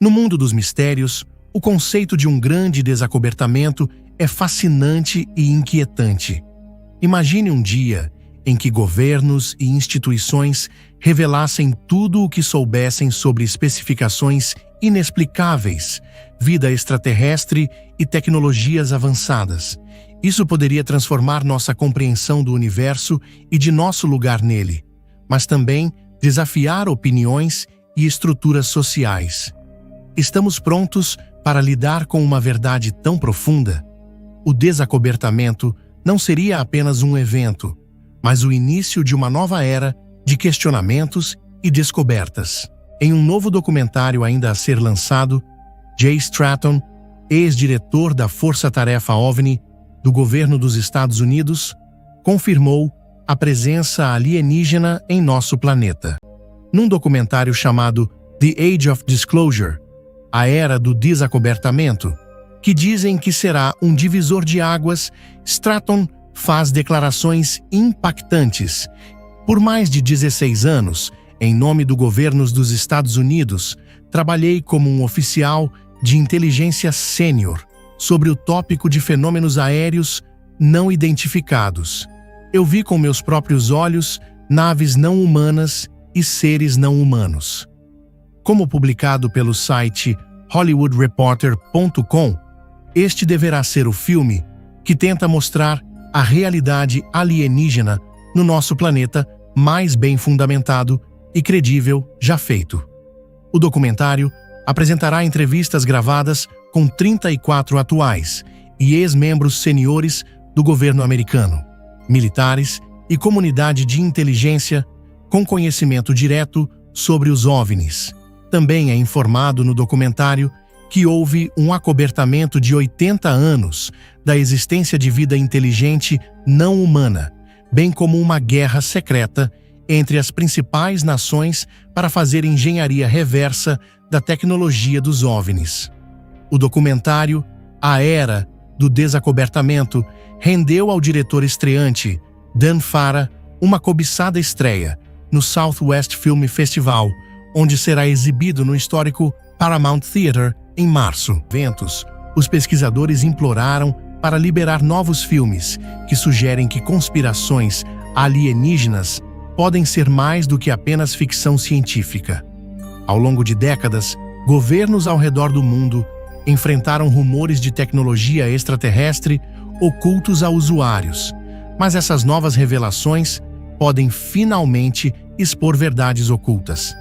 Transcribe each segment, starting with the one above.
No mundo dos mistérios, o conceito de um grande desacobertamento é fascinante e inquietante. Imagine um dia em que governos e instituições revelassem tudo o que soubessem sobre especificações inexplicáveis, vida extraterrestre e tecnologias avançadas. Isso poderia transformar nossa compreensão do universo e de nosso lugar nele, mas também desafiar opiniões e estruturas sociais. Estamos prontos para lidar com uma verdade tão profunda? O desacobertamento não seria apenas um evento, mas o início de uma nova era de questionamentos e descobertas. Em um novo documentário ainda a ser lançado, Jay Stratton, ex-diretor da Força-Tarefa OVNI do governo dos Estados Unidos, confirmou a presença alienígena em nosso planeta. Num documentário chamado The Age of Disclosure, a Era do Desacobertamento, que dizem que será um divisor de águas, Stratton faz declarações impactantes. Por mais de 16 anos, em nome do governo dos Estados Unidos, trabalhei como um oficial de inteligência sênior sobre o tópico de fenômenos aéreos não identificados. Eu vi com meus próprios olhos naves não humanas e seres não humanos. Como publicado pelo site hollywoodreporter.com, este deverá ser o filme que tenta mostrar a realidade alienígena no nosso planeta mais bem fundamentado e credível já feito. O documentário apresentará entrevistas gravadas com 34 atuais e ex-membros seniores do governo americano, militares e comunidade de inteligência com conhecimento direto sobre os OVNIs. Também é informado no documentário que houve um acobertamento de 80 anos da existência de vida inteligente não humana, bem como uma guerra secreta entre as principais nações para fazer engenharia reversa da tecnologia dos OVNIs. O documentário A Era do Desacobertamento rendeu ao diretor estreante, Dan Farah, uma cobiçada estreia no Southwest Film Festival, onde será exibido no histórico Paramount Theater em março. Os pesquisadores imploraram para liberar novos filmes que sugerem que conspirações alienígenas podem ser mais do que apenas ficção científica. Ao longo de décadas, governos ao redor do mundo enfrentaram rumores de tecnologia extraterrestre ocultos a usuários, mas essas novas revelações podem finalmente expor verdades ocultas.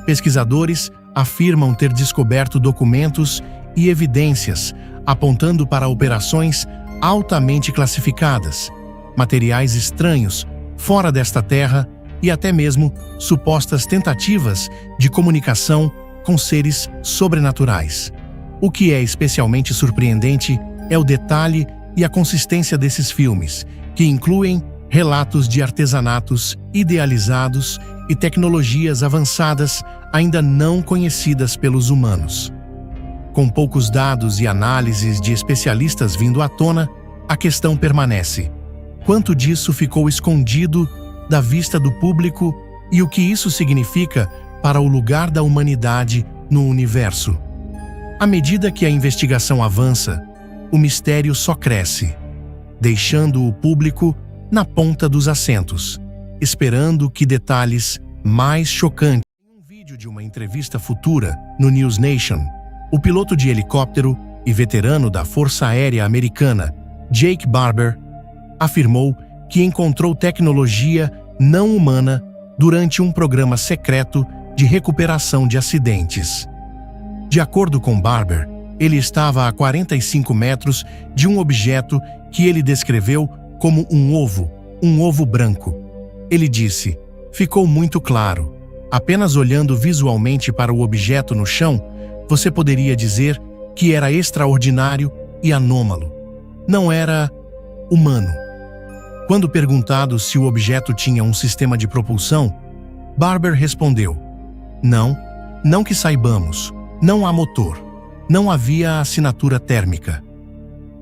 Pesquisadores afirmam ter descoberto documentos e evidências apontando para operações altamente classificadas, materiais estranhos fora desta Terra e até mesmo supostas tentativas de comunicação com seres sobrenaturais. O que é especialmente surpreendente é o detalhe e a consistência desses filmes, que incluem relatos de artesanatos idealizados e tecnologias avançadas ainda não conhecidas pelos humanos. Com poucos dados e análises de especialistas vindo à tona, a questão permanece: quanto disso ficou escondido da vista do público e o que isso significa para o lugar da humanidade no universo? À medida que a investigação avança, o mistério só cresce, deixando o público na ponta dos assentos, esperando que detalhes mais chocantes. Em um vídeo de uma entrevista futura no News Nation, o piloto de helicóptero e veterano da Força Aérea Americana, Jake Barber, afirmou que encontrou tecnologia não humana durante um programa secreto de recuperação de acidentes. De acordo com Barber, ele estava a 45 metros de um objeto que ele descreveu como um ovo branco. Ele disse: "Ficou muito claro. Apenas olhando visualmente para o objeto no chão, você poderia dizer que era extraordinário e anômalo. Não era humano." Quando perguntado se o objeto tinha um sistema de propulsão, Barber respondeu: Não que saibamos. Não há motor. Não havia assinatura térmica."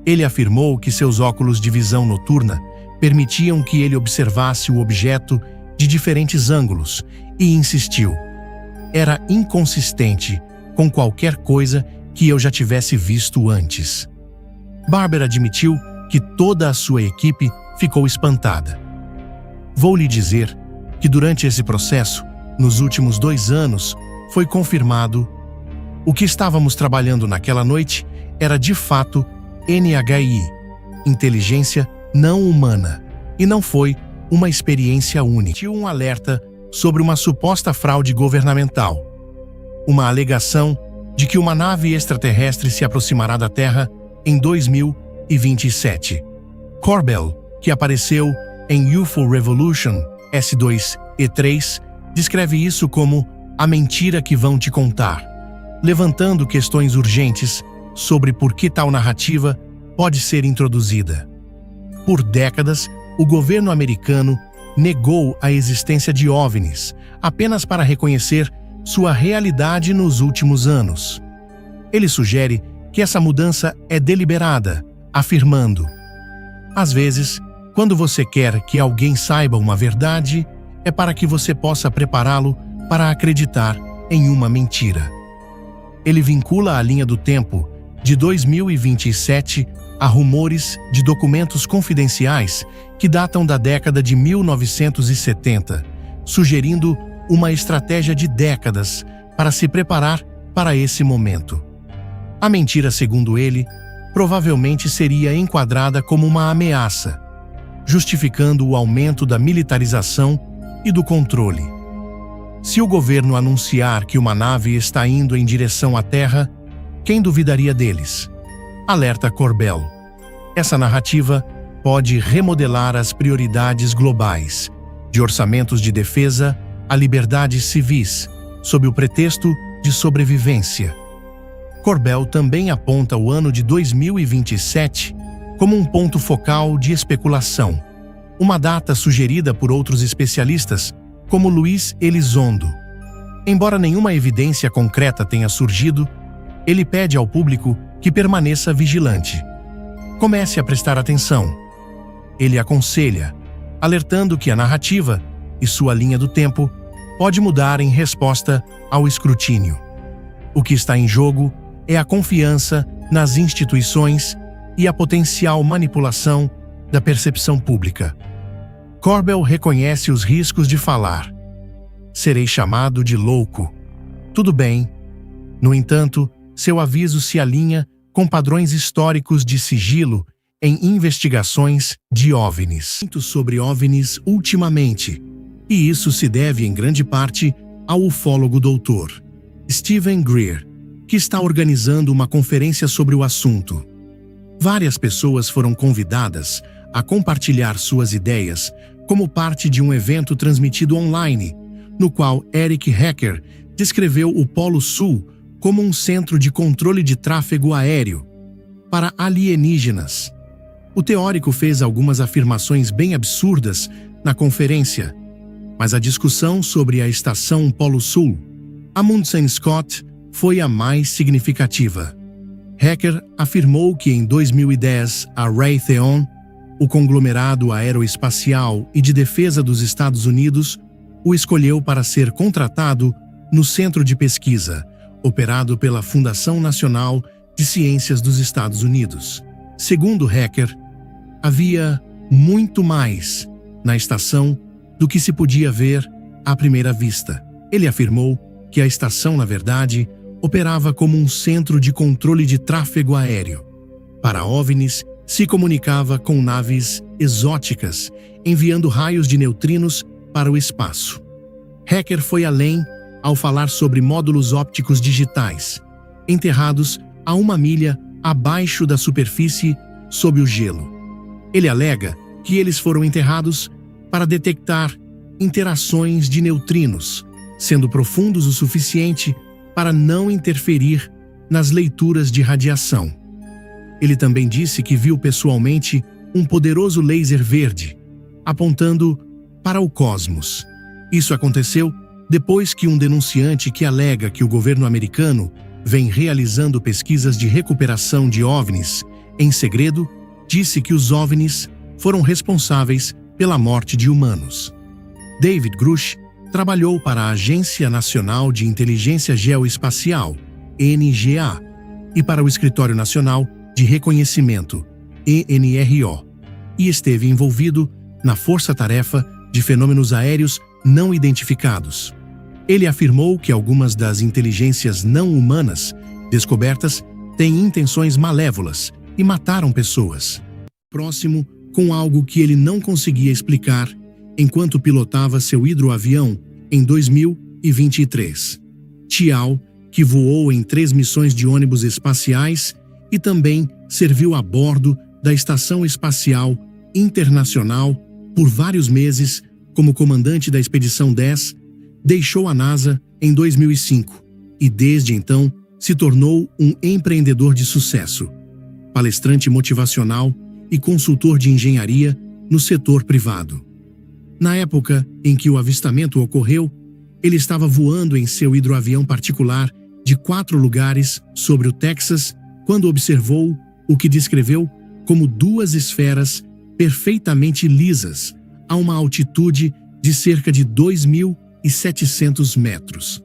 Ele afirmou que seus óculos de visão noturna permitiam que ele observasse o objeto de diferentes ângulos e insistiu: "Era inconsistente com qualquer coisa que eu já tivesse visto antes. Barber admitiu que toda a sua equipe ficou espantada. Vou lhe dizer que durante esse processo, nos últimos 2 anos, foi confirmado o que estávamos trabalhando naquela noite era de fato NHI, inteligência não humana, e não foi uma experiência única. Tinha um alerta sobre uma suposta fraude governamental, uma alegação de que uma nave extraterrestre se aproximará da Terra em 2027. Corbell, que apareceu em UFO Revolution S2 e 3, descreve isso como a mentira que vão te contar, levantando questões urgentes sobre por que tal narrativa pode ser introduzida. Por décadas, o governo americano negou a existência de OVNIs apenas para reconhecer sua realidade nos últimos anos. Ele sugere que essa mudança é deliberada, afirmando: às vezes, quando você quer que alguém saiba uma verdade, é para que você possa prepará-lo para acreditar em uma mentira. Ele vincula a linha do tempo de 2027 a rumores de documentos confidenciais que datam da década de 1970, sugerindo uma estratégia de décadas para se preparar para esse momento. A mentira, segundo ele, provavelmente seria enquadrada como uma ameaça, justificando o aumento da militarização e do controle. Se o governo anunciar que uma nave está indo em direção à Terra, quem duvidaria deles? Alerta Corbell. Essa narrativa pode remodelar as prioridades globais, de orçamentos de defesa a liberdades civis, sob o pretexto de sobrevivência. Corbell também aponta o ano de 2027 como um ponto focal de especulação, uma data sugerida por outros especialistas, como Luiz Elizondo. Embora nenhuma evidência concreta tenha surgido, ele pede ao público que permaneça vigilante. Comece a prestar atenção. Ele aconselha, alertando que a narrativa e sua linha do tempo pode mudar em resposta ao escrutínio. O que está em jogo é a confiança nas instituições e a potencial manipulação da percepção pública. Corbell reconhece os riscos de falar: serei chamado de louco. Tudo bem. No entanto, seu aviso se alinha com padrões históricos de sigilo em investigações de OVNIs. Muito sobre OVNIs ultimamente, e isso se deve em grande parte ao ufólogo Dr. Stephen Greer, que está organizando uma conferência sobre o assunto. Várias pessoas foram convidadas a compartilhar suas ideias como parte de um evento transmitido online, no qual Eric Hecker descreveu o Polo Sul como um centro de controle de tráfego aéreo para alienígenas. O teórico fez algumas afirmações bem absurdas na conferência, mas a discussão sobre a estação Polo Sul, Amundsen Scott, foi a mais significativa. Hecker afirmou que em 2010 a Raytheon, o conglomerado aeroespacial e de defesa dos Estados Unidos, o escolheu para ser contratado no centro de pesquisa, operado pela Fundação Nacional de Ciências dos Estados Unidos. Segundo Hecker, havia muito mais na estação do que se podia ver à primeira vista. Ele afirmou que a estação, na verdade, operava como um centro de controle de tráfego aéreo. Para OVNIs, se comunicava com naves exóticas, enviando raios de neutrinos para o espaço. Hecker foi além ao falar sobre módulos ópticos digitais, enterrados a 1 milha abaixo da superfície sob o gelo. Ele alega que eles foram enterrados para detectar interações de neutrinos, sendo profundos o suficiente para não interferir nas leituras de radiação. Ele também disse que viu pessoalmente um poderoso laser verde, apontando para o cosmos. Isso aconteceu depois que um denunciante que alega que o governo americano vem realizando pesquisas de recuperação de OVNIs em segredo, disse que os OVNIs foram responsáveis pela morte de humanos. David Grush trabalhou para a Agência Nacional de Inteligência Geoespacial, NGA, e para o Escritório Nacional de Reconhecimento, ENRO, e esteve envolvido na Força-Tarefa de Fenômenos Aéreos Não Identificados. Ele afirmou que algumas das inteligências não humanas descobertas têm intenções malévolas e mataram pessoas. Próximo, com algo que ele não conseguia explicar enquanto pilotava seu hidroavião em 2023. Tiao, que voou em 3 missões de ônibus espaciais e também serviu a bordo da Estação Espacial Internacional por vários meses como comandante da Expedição 10, deixou a NASA em 2005 e desde então se tornou um empreendedor de sucesso, palestrante motivacional e consultor de engenharia no setor privado. Na época em que o avistamento ocorreu, ele estava voando em seu hidroavião particular de 4 lugares sobre o Texas quando observou o que descreveu como 2 esferas perfeitamente lisas a uma altitude de cerca de 2.700 metros.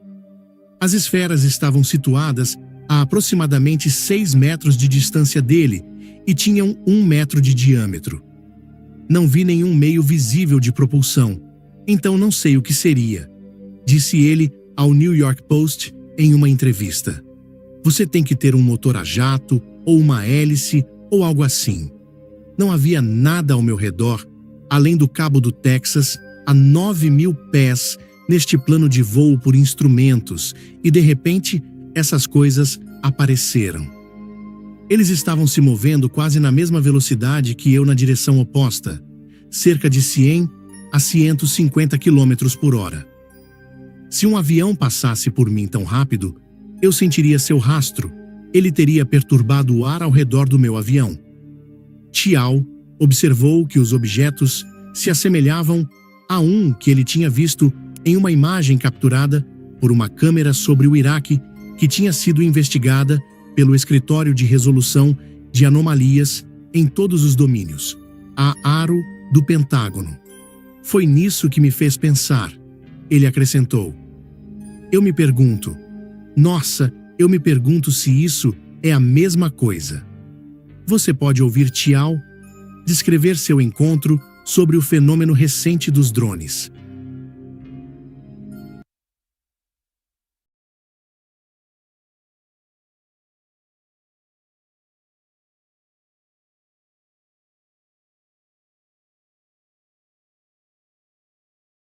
As esferas estavam situadas a aproximadamente 6 metros de distância dele e tinham 1 metro de diâmetro. Não vi nenhum meio visível de propulsão, então não sei o que seria, disse ele ao New York Post em uma entrevista. Você tem que ter um motor a jato, ou uma hélice, ou algo assim. Não havia nada ao meu redor, além do Cabo do Texas, a 9.000 pés, neste plano de voo por instrumentos, e de repente, essas coisas apareceram. Eles estavam se movendo quase na mesma velocidade que eu na direção oposta, cerca de 100 a 150 km por hora. Se um avião passasse por mim tão rápido, eu sentiria seu rastro. Ele teria perturbado o ar ao redor do meu avião. Tiao observou que os objetos se assemelhavam a um que ele tinha visto em uma imagem capturada por uma câmera sobre o Iraque que tinha sido investigada pelo Escritório de Resolução de Anomalias em todos os domínios, a ARO do Pentágono. Foi nisso que me fez pensar. Ele acrescentou. Eu me pergunto se isso é a mesma coisa. Você pode ouvir Tiao descrever seu encontro sobre o fenômeno recente dos drones.